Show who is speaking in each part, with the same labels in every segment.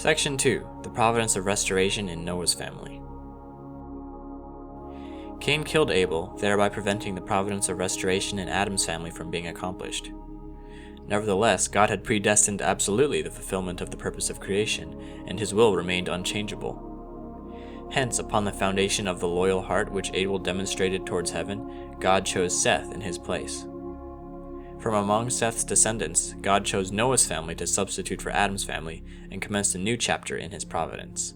Speaker 1: Section 2. The Providence of Restoration in Noah's Family. Cain killed Abel, thereby preventing the providence of restoration in Adam's family from being accomplished. Nevertheless, God had predestined absolutely the fulfillment of the purpose of creation, and his will remained unchangeable. Hence, upon the foundation of the loyal heart which Abel demonstrated towards heaven, God chose Seth in his place. From among Seth's descendants, God chose Noah's family to substitute for Adam's family and commenced a new chapter in his providence.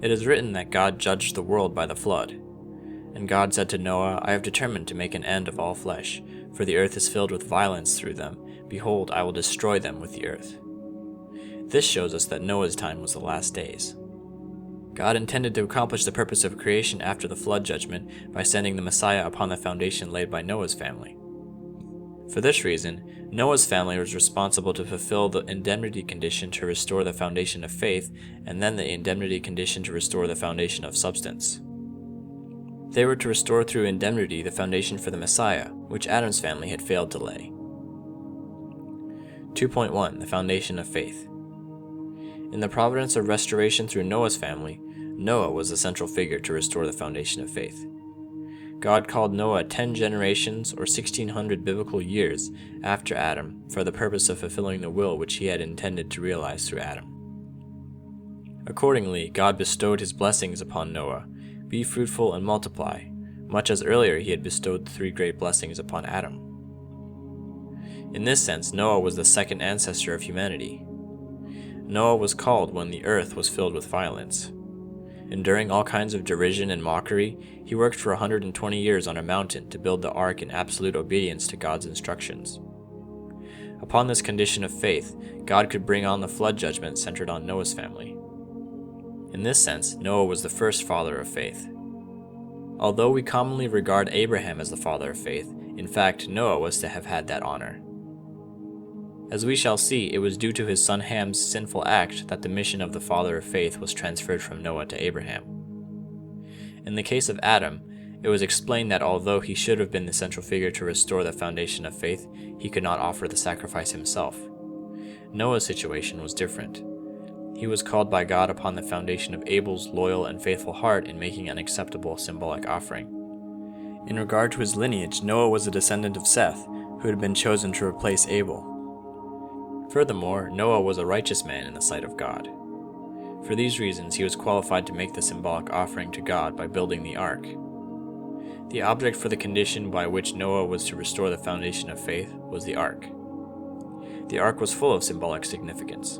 Speaker 1: It is written that God judged the world by the flood. And God said to Noah, I have determined to make an end of all flesh, for the earth is filled with violence through them. Behold, I will destroy them with the earth. This shows us that Noah's time was the last days. God intended to accomplish the purpose of creation after the flood judgment by sending the Messiah upon the foundation laid by Noah's family. For this reason, Noah's family was responsible to fulfill the indemnity condition to restore the foundation of faith, and then the indemnity condition to restore the foundation of substance. They were to restore through indemnity the foundation for the Messiah, which Adam's family had failed to lay. 2.1. The Foundation of Faith. In the providence of restoration through Noah's family, Noah was the central figure to restore the foundation of faith. God called Noah 10 generations or 1600 biblical years after Adam for the purpose of fulfilling the will which he had intended to realize through Adam. Accordingly, God bestowed his blessings upon Noah. Be fruitful and multiply, much as earlier he had bestowed 3 great blessings upon Adam. In this sense, Noah was the second ancestor of humanity. Noah was called when the earth was filled with violence. Enduring all kinds of derision and mockery, he worked for 120 years on a mountain to build the ark in absolute obedience to God's instructions. Upon this condition of faith, God could bring on the flood judgment centered on Noah's family. In this sense, Noah was the first father of faith. Although we commonly regard Abraham as the father of faith, in fact, Noah was to have had that honor. As we shall see, it was due to his son Ham's sinful act that the mission of the father of faith was transferred from Noah to Abraham. In the case of Adam, it was explained that although he should have been the central figure to restore the foundation of faith, he could not offer the sacrifice himself. Noah's situation was different. He was called by God upon the foundation of Abel's loyal and faithful heart in making an acceptable symbolic offering. In regard to his lineage, Noah was a descendant of Seth, who had been chosen to replace Abel. Furthermore, Noah was a righteous man in the sight of God. For these reasons, he was qualified to make the symbolic offering to God by building the ark. The object for the condition by which Noah was to restore the foundation of faith was the ark. The ark was full of symbolic significance.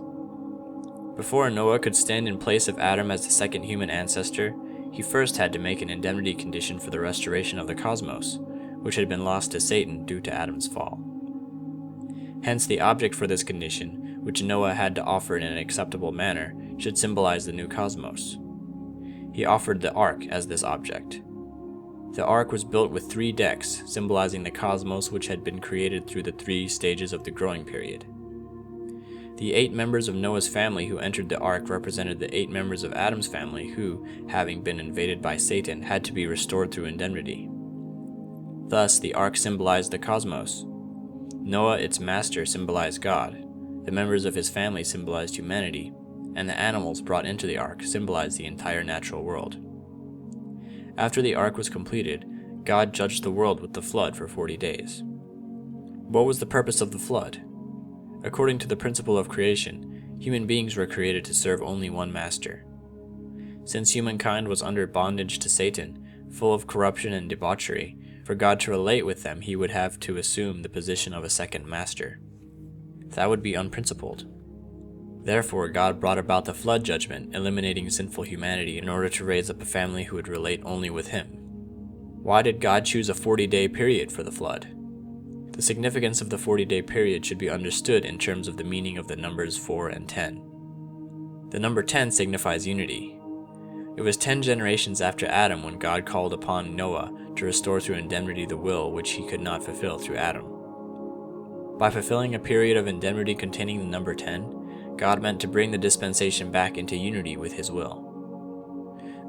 Speaker 1: Before Noah could stand in place of Adam as the second human ancestor, he first had to make an indemnity condition for the restoration of the cosmos, which had been lost to Satan due to Adam's fall. Hence, the object for this condition, which Noah had to offer in an acceptable manner, should symbolize the new cosmos. He offered the ark as this object. The ark was built with 3 decks, symbolizing the cosmos which had been created through the 3 stages of the growing period. The 8 members of Noah's family who entered the ark represented the 8 members of Adam's family who, having been invaded by Satan, had to be restored through indemnity. Thus, the ark symbolized the cosmos. Noah, its master, symbolized God, the members of his family symbolized humanity, and the animals brought into the ark symbolized the entire natural world. After the ark was completed, God judged the world with the flood for 40 days. What was the purpose of the flood? According to the principle of creation, human beings were created to serve only one master. Since humankind was under bondage to Satan, full of corruption and debauchery, for God to relate with them, he would have to assume the position of a second master. That would be unprincipled. Therefore, God brought about the flood judgment, eliminating sinful humanity in order to raise up a family who would relate only with him. Why did God choose a 40-day period for the flood? The significance of the 40-day period should be understood in terms of the meaning of the numbers 4 and 10. The number 10 signifies unity. It was 10 generations after Adam when God called upon Noah to restore through indemnity the will which he could not fulfill through Adam. By fulfilling a period of indemnity containing the number 10, God meant to bring the dispensation back into unity with his will.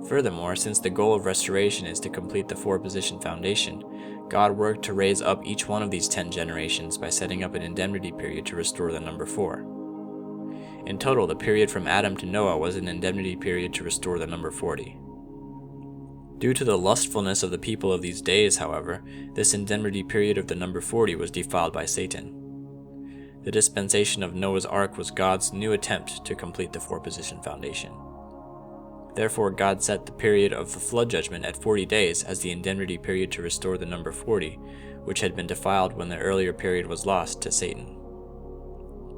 Speaker 1: Furthermore, since the goal of restoration is to complete the 4-position foundation, God worked to raise up each one of these 10 generations by setting up an indemnity period to restore the number 4. In total, the period from Adam to Noah was an indemnity period to restore the number 40. Due to the lustfulness of the people of these days, however, this indemnity period of the number 40 was defiled by Satan. The dispensation of Noah's Ark was God's new attempt to complete the four-position foundation. Therefore, God set the period of the flood judgment at 40 days as the indemnity period to restore the number 40, which had been defiled when the earlier period was lost to Satan.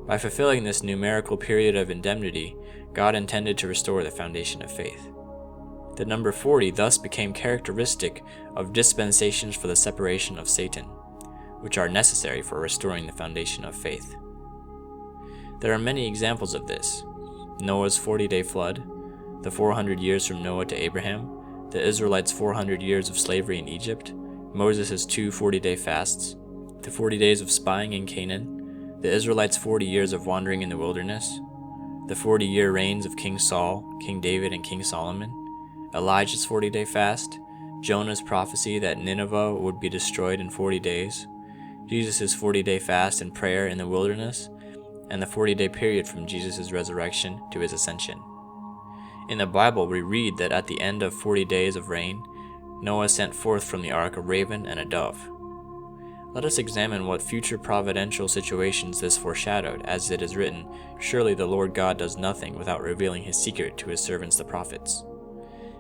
Speaker 1: By fulfilling this numerical period of indemnity, God intended to restore the foundation of faith. The number 40 thus became characteristic of dispensations for the separation of Satan, which are necessary for restoring the foundation of faith. There are many examples of this: Noah's 40-day flood, the 400 years from Noah to Abraham, the Israelites' 400 years of slavery in Egypt, Moses' 2 40-day fasts, the 40 days of spying in Canaan, the Israelites' 40 years of wandering in the wilderness, the 40-year reigns of King Saul, King David, and King Solomon, Elijah's 40-day fast, Jonah's prophecy that Nineveh would be destroyed in 40 days, Jesus' 40-day fast and prayer in the wilderness, and the 40-day period from Jesus' resurrection to his ascension. In the Bible, we read that at the end of 40 days of rain, Noah sent forth from the ark a raven and a dove. Let us examine what future providential situations this foreshadowed, as it is written, "Surely the Lord God does nothing without revealing his secret to his servants the prophets."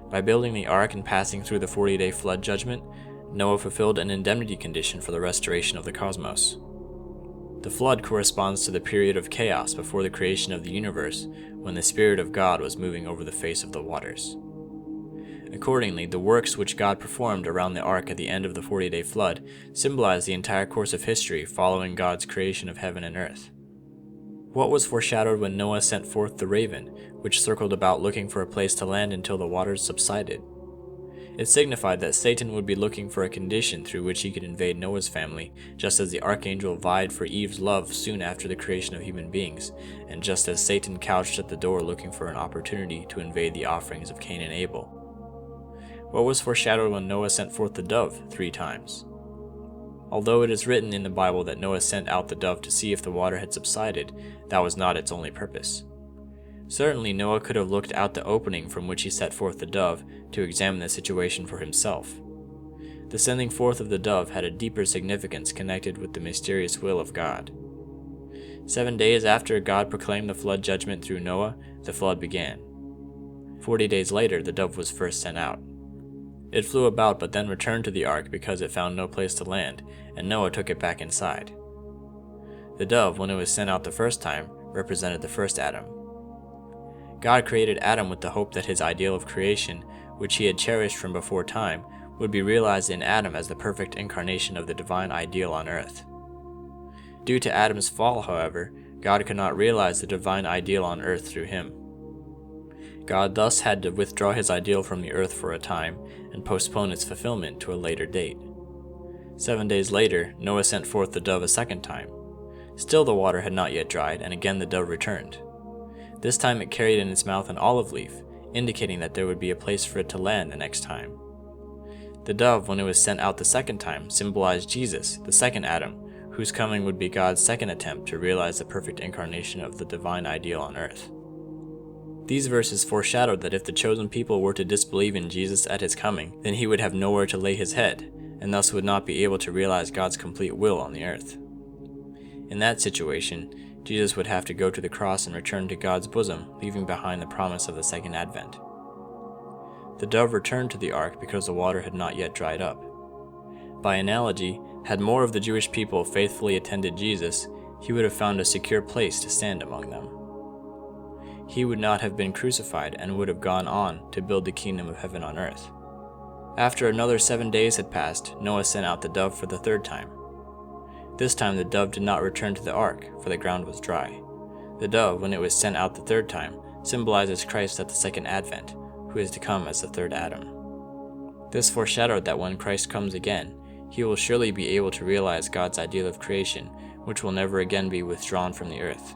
Speaker 1: By building the ark and passing through the 40-day flood judgment, Noah fulfilled an indemnity condition for the restoration of the cosmos. The flood corresponds to the period of chaos before the creation of the universe, when the Spirit of God was moving over the face of the waters. Accordingly, the works which God performed around the ark at the end of the 40-day flood symbolize the entire course of history following God's creation of heaven and earth. What was foreshadowed when Noah sent forth the raven, which circled about looking for a place to land until the waters subsided? It signified that Satan would be looking for a condition through which he could invade Noah's family, just as the archangel vied for Eve's love soon after the creation of human beings, and just as Satan couched at the door looking for an opportunity to invade the offerings of Cain and Abel. What was foreshadowed when Noah sent forth the dove 3 times? Although it is written in the Bible that Noah sent out the dove to see if the water had subsided, that was not its only purpose. Certainly Noah could have looked out the opening from which he set forth the dove to examine the situation for himself. The sending forth of the dove had a deeper significance connected with the mysterious will of God. 7 days after God proclaimed the flood judgment through Noah, the flood began. 40 days later, the dove was first sent out. It flew about but then returned to the ark because it found no place to land, and Noah took it back inside. The dove, when it was sent out the first time, represented the first Adam. God created Adam with the hope that his ideal of creation, which he had cherished from before time, would be realized in Adam as the perfect incarnation of the divine ideal on earth. Due to Adam's fall, however, God could not realize the divine ideal on earth through him. God thus had to withdraw his ideal from the earth for a time and postpone its fulfillment to a later date. 7 days later, Noah sent forth the dove a second time. Still the water had not yet dried, and again the dove returned. This time it carried in its mouth an olive leaf, indicating that there would be a place for it to land the next time. The dove, when it was sent out the second time, symbolized Jesus, the second Adam, whose coming would be God's second attempt to realize the perfect incarnation of the divine ideal on earth. These verses foreshadowed that if the chosen people were to disbelieve in Jesus at his coming, then he would have nowhere to lay his head, and thus would not be able to realize God's complete will on the earth. In that situation, Jesus would have to go to the cross and return to God's bosom, leaving behind the promise of the second advent. The dove returned to the ark because the water had not yet dried up. By analogy, had more of the Jewish people faithfully attended Jesus, he would have found a secure place to stand among them. He would not have been crucified and would have gone on to build the kingdom of heaven on earth. After another 7 days had passed, Noah sent out the dove for the third time. This time the dove did not return to the ark, for the ground was dry. The dove, when it was sent out the third time, symbolizes Christ at the second advent, who is to come as the third Adam. This foreshadowed that when Christ comes again, he will surely be able to realize God's ideal of creation, which will never again be withdrawn from the earth.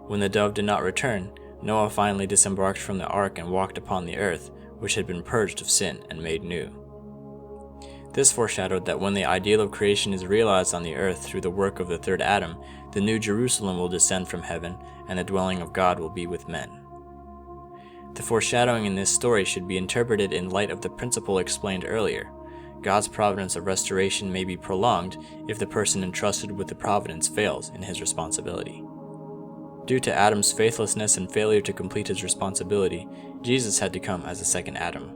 Speaker 1: When the dove did not return, Noah finally disembarked from the ark and walked upon the earth, which had been purged of sin and made new. This foreshadowed that when the ideal of creation is realized on the earth through the work of the third Adam, the new Jerusalem will descend from heaven, and the dwelling of God will be with men. The foreshadowing in this story should be interpreted in light of the principle explained earlier. God's providence of restoration may be prolonged if the person entrusted with the providence fails in his responsibility. Due to Adam's faithlessness and failure to complete his responsibility, Jesus had to come as a second Adam.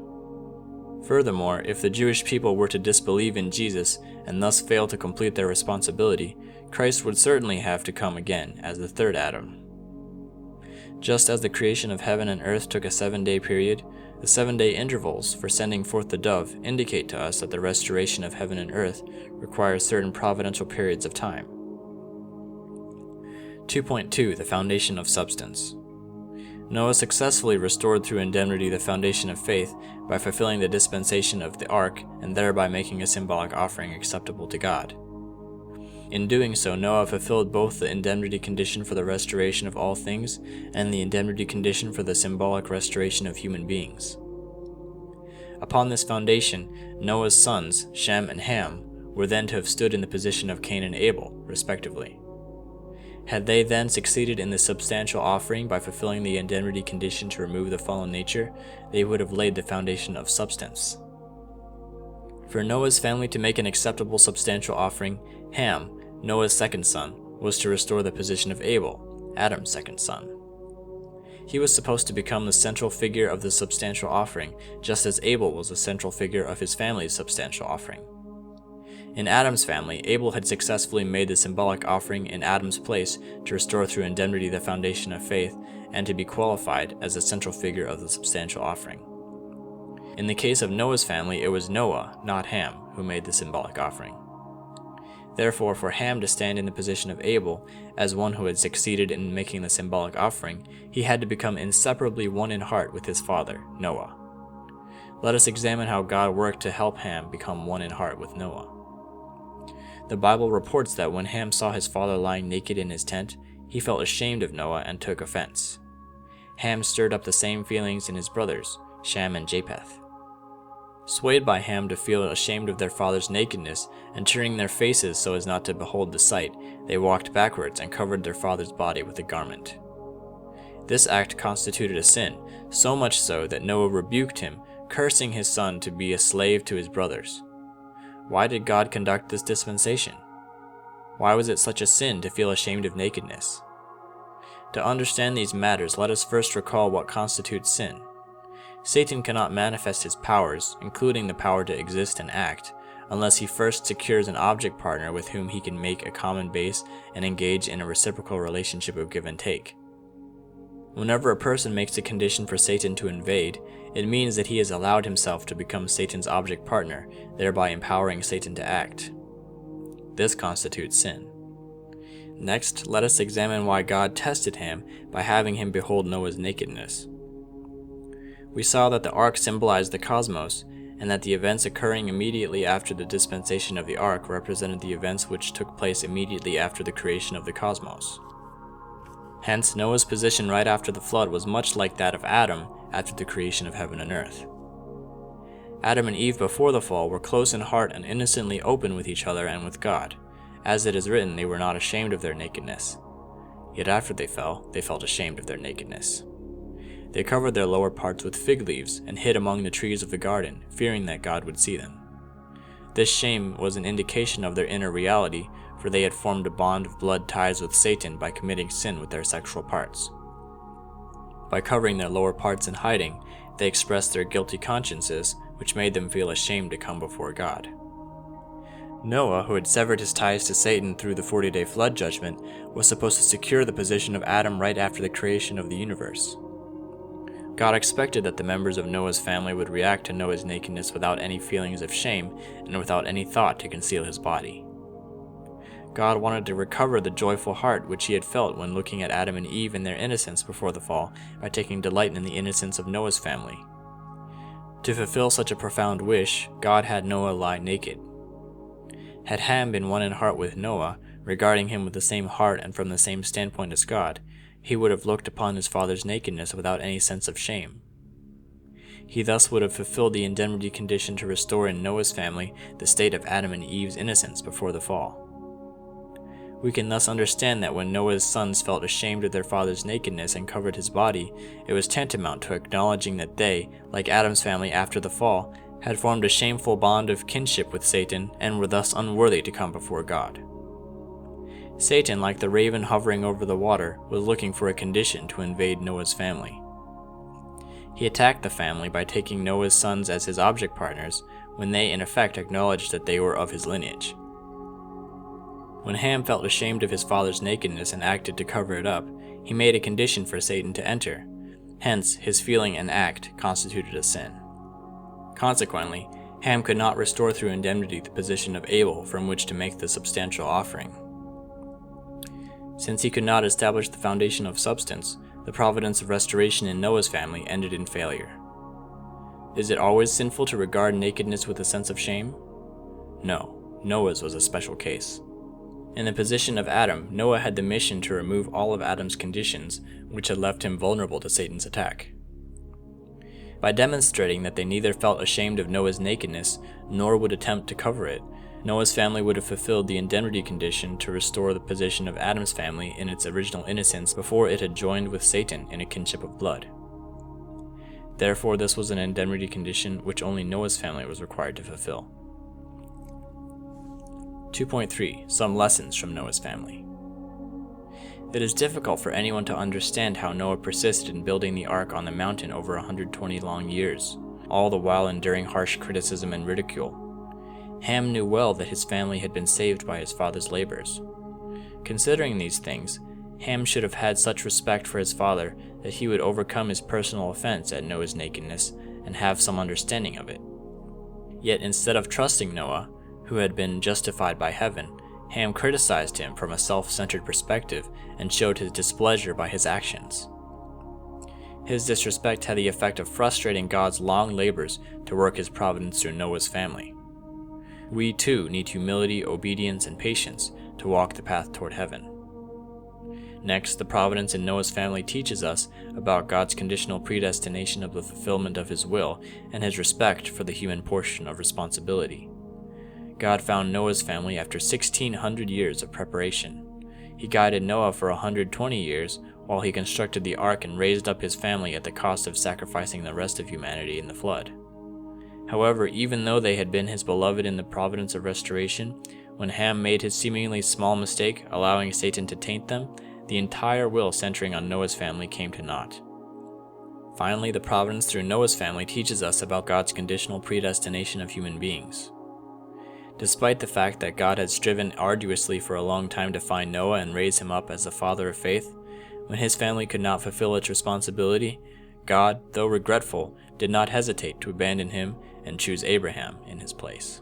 Speaker 1: Furthermore, if the Jewish people were to disbelieve in Jesus and thus fail to complete their responsibility, Christ would certainly have to come again as the third Adam. Just as the creation of heaven and earth took a 7-day period, the 7-day intervals for sending forth the dove indicate to us that the restoration of heaven and earth requires certain providential periods of time. 2.2 The Foundation of Substance. Noah successfully restored through indemnity the foundation of faith by fulfilling the dispensation of the ark and thereby making a symbolic offering acceptable to God. In doing so, Noah fulfilled both the indemnity condition for the restoration of all things and the indemnity condition for the symbolic restoration of human beings. Upon this foundation, Noah's sons, Shem and Ham, were then to have stood in the position of Cain and Abel, respectively. Had they then succeeded in the substantial offering by fulfilling the indemnity condition to remove the fallen nature, they would have laid the foundation of substance. For Noah's family to make an acceptable substantial offering, Ham, Noah's second son, was to restore the position of Abel, Adam's second son. He was supposed to become the central figure of the substantial offering, just as Abel was the central figure of his family's substantial offering. In Adam's family, Abel had successfully made the symbolic offering in Adam's place to restore through indemnity the foundation of faith and to be qualified as the central figure of the substantial offering. In the case of Noah's family, it was Noah, not Ham, who made the symbolic offering. Therefore, for Ham to stand in the position of Abel, as one who had succeeded in making the symbolic offering, he had to become inseparably one in heart with his father, Noah. Let us examine how God worked to help Ham become one in heart with Noah. The Bible reports that when Ham saw his father lying naked in his tent, he felt ashamed of Noah and took offense. Ham stirred up the same feelings in his brothers, Shem and Japheth. Swayed by Ham to feel ashamed of their father's nakedness and turning their faces so as not to behold the sight, they walked backwards and covered their father's body with a garment. This act constituted a sin, so much so that Noah rebuked him, cursing his son to be a slave to his brothers. Why did God conduct this dispensation? Why was it such a sin to feel ashamed of nakedness? To understand these matters, let us first recall what constitutes sin. Satan cannot manifest his powers, including the power to exist and act, unless he first secures an object partner with whom he can make a common base and engage in a reciprocal relationship of give and take. Whenever a person makes a condition for Satan to invade, it means that he has allowed himself to become Satan's object partner, thereby empowering Satan to act. This constitutes sin. Next, let us examine why God tested Ham by having him behold Noah's nakedness. We saw that the ark symbolized the cosmos, and that the events occurring immediately after the dispensation of the ark represented the events which took place immediately after the creation of the cosmos. Hence, Noah's position right after the flood was much like that of Adam after the creation of heaven and earth. Adam and Eve before the fall were close in heart and innocently open with each other and with God. As it is written, they were not ashamed of their nakedness. Yet after they fell, they felt ashamed of their nakedness. They covered their lower parts with fig leaves and hid among the trees of the garden, fearing that God would see them. This shame was an indication of their inner reality, for they had formed a bond of blood ties with Satan by committing sin with their sexual parts. By covering their lower parts and hiding, they expressed their guilty consciences, which made them feel ashamed to come before God. Noah, who had severed his ties to Satan through the 40-day flood judgment, was supposed to secure the position of Adam right after the creation of the universe. God expected that the members of Noah's family would react to Noah's nakedness without any feelings of shame and without any thought to conceal his body. God wanted to recover the joyful heart which he had felt when looking at Adam and Eve in their innocence before the fall by taking delight in the innocence of Noah's family. To fulfill such a profound wish, God had Noah lie naked. Had Ham been one in heart with Noah, regarding him with the same heart and from the same standpoint as God, he would have looked upon his father's nakedness without any sense of shame. He thus would have fulfilled the indemnity condition to restore in Noah's family the state of Adam and Eve's innocence before the fall. We can thus understand that when Noah's sons felt ashamed of their father's nakedness and covered his body, it was tantamount to acknowledging that they, like Adam's family after the fall, had formed a shameful bond of kinship with Satan and were thus unworthy to come before God. Satan, like the raven hovering over the water, was looking for a condition to invade Noah's family. He attacked the family by taking Noah's sons as his object partners, when they in effect acknowledged that they were of his lineage. When Ham felt ashamed of his father's nakedness and acted to cover it up, he made a condition for Satan to enter. Hence, his feeling and act constituted a sin. Consequently, Ham could not restore through indemnity the position of Abel from which to make the substantial offering. Since he could not establish the foundation of substance, the providence of restoration in Noah's family ended in failure. Is it always sinful to regard nakedness with a sense of shame? No, Noah's was a special case. In the position of Adam, Noah had the mission to remove all of Adam's conditions, which had left him vulnerable to Satan's attack. By demonstrating that they neither felt ashamed of Noah's nakedness, nor would attempt to cover it, Noah's family would have fulfilled the indemnity condition to restore the position of Adam's family in its original innocence before it had joined with Satan in a kinship of blood. Therefore, this was an indemnity condition which only Noah's family was required to fulfill. 2.3. Some lessons from Noah's family. It is difficult for anyone to understand how Noah persisted in building the ark on the mountain over 120 long years, all the while enduring harsh criticism and ridicule. Ham knew well that his family had been saved by his father's labors. Considering these things, Ham should have had such respect for his father that he would overcome his personal offense at Noah's nakedness and have some understanding of it. Yet instead of trusting Noah, who had been justified by heaven, Ham criticized him from a self-centered perspective and showed his displeasure by his actions. His disrespect had the effect of frustrating God's long labors to work his providence through Noah's family. We too need humility, obedience, and patience to walk the path toward heaven. Next, the providence in Noah's family teaches us about God's conditional predestination of the fulfillment of his will and his respect for the human portion of responsibility. God found Noah's family after 1,600 years of preparation. He guided Noah for 120 years while he constructed the ark and raised up his family at the cost of sacrificing the rest of humanity in the flood. However, even though they had been his beloved in the providence of restoration, when Ham made his seemingly small mistake, allowing Satan to taint them, the entire will centering on Noah's family came to naught. Finally, the providence through Noah's family teaches us about God's conditional predestination of human beings. Despite the fact that God had striven arduously for a long time to find Noah and raise him up as the father of faith, when his family could not fulfill its responsibility, God, though regretful, did not hesitate to abandon him and choose Abraham in his place.